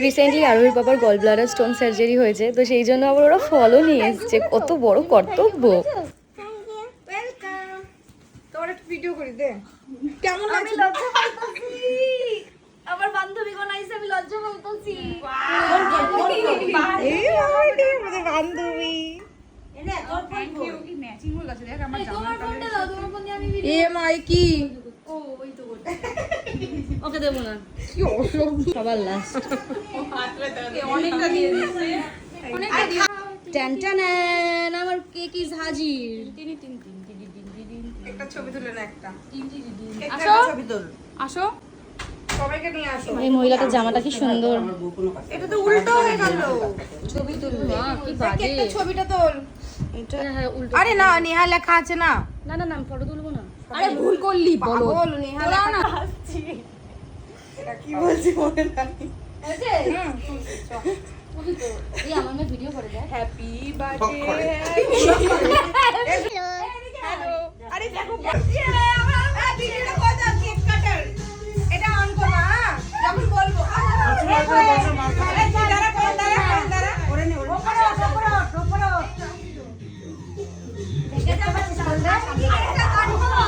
Recently আরোহীর বাবার gall bladder stone surgery হয়েছে, তো সেই জন্য আবার ওরা ফলও নিয়ে এসছে। কত বড় কর্তব্য। তোর একটা ভিডিও করি দে। কেমন আমি লজ্জা পাইতাছি, আমার বান্ধবী কোন আইছে, আমি লজ্জা পাইতাছি। এই আমাদের বান্ধবী এনে তোর ফোন কি ম্যাচিং হয়ে গেছে দেখ আমার জামা কালার। তোমার ফোনটা দাও, তোমার ফোন দিয়ে আমি ভিডিও। এমআই কি ও ওই তো ওটা। ওকে দেব না, কি অসভ্য। সবার লাস্ট অনেকটা দিয়ে দিয়েছে, অনেকটা দিয়ে। টানটান, আমার কেক ইজ হাজির। তিন তিন তিন তিন তিন তিন। একটা ছবি তুলে না একটা। আসো ছবি তুল। আসো, সবাইকে নিয়ে আসো। এই মহিলাটার জামাটা কি সুন্দর। এটা তো উল্টো হয়ে গেল। ছবি তুলবে কি বাজে। একটা ছবিটা তোল। হ্যাঁ উল্টো। আরে না, নেহা লেখা আছে না। না না না ফটো তুলবো না। আরে ভুল করলি বলো। বল নেহা লেখা না। এটা কি বলছি মনে নাই। আছে ছবি তো এই আমার মেয়ে ভিডিও করে দেয়। Happy birthday. হ্যালো। আরে দেখো আমরা ভিডিওটা কই দাও কেক কাটার। এটা অন করবা হ্যাঁ? যখন বলবো। দাঁড়া। ওরে নে ওরে।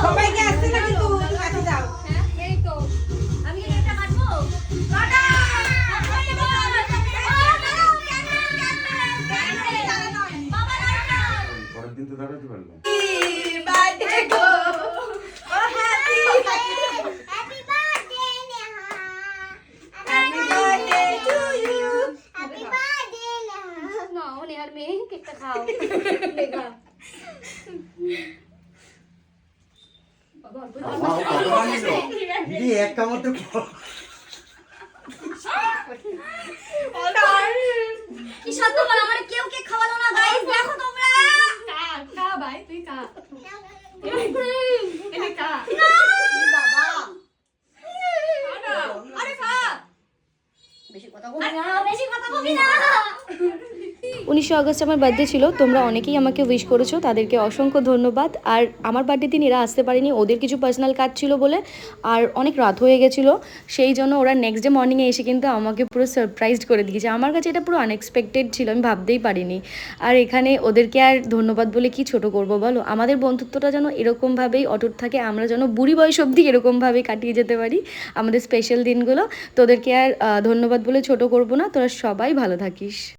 সবাইকে আসতে না কিন্তু কাছে যাও। হ্যাঁ এই তো আমি কি একটা কাটবো কাটা পরের দিন তো দাঁড়াতে পারলাম। বার্থডে গো ও হ্যাপি বার্থডে টু ইউ না ও নেহার মেয়ে কেকটা খাও দেখা দিদি এক কামড় তো কি সত্য বল আমার কেউ কেক খাওয়ালো না গাইস দেখো তোমরা কা ভাই তুই কা এনে কা বাবা আরে খা বেশি কথা বলবি না 19 আগস্ট আমার বার্থডে ছিল। তোমরা অনেকেই আমাকে উইশ করেছো, তাদেরকে অসংখ্য ধন্যবাদ। আর আমার বার্থডে দিন এরা আসতে পারেনি, ওদের কিছু পার্সোনাল কাজ ছিল বলে, আর অনেক রাত হয়ে গেছিলো, সেই জন্য ওরা নেক্সট ডে মর্নিংয়ে এসে কিন্তু আমাকে পুরো সারপ্রাইজড করে দিয়েছে। আমার কাছে এটা পুরো আনএক্সপেক্টেড ছিল, আমি ভাবতেই পারিনি। আর এখানে ওদেরকে আর ধন্যবাদ বলে কি ছোট করব বলো। আমাদের বন্ধুত্বটা যেন এরকমভাবেই অটুট থাকে, আমরা যেন বুড়ি বয়স অবধি এরকমভাবেই কাটিয়ে যেতে পারি আমাদের স্পেশাল দিনগুলো। তোদেরকে আর ধন্যবাদ বলে ছোট করব না, তোরা সবাই ভালো থাকিস।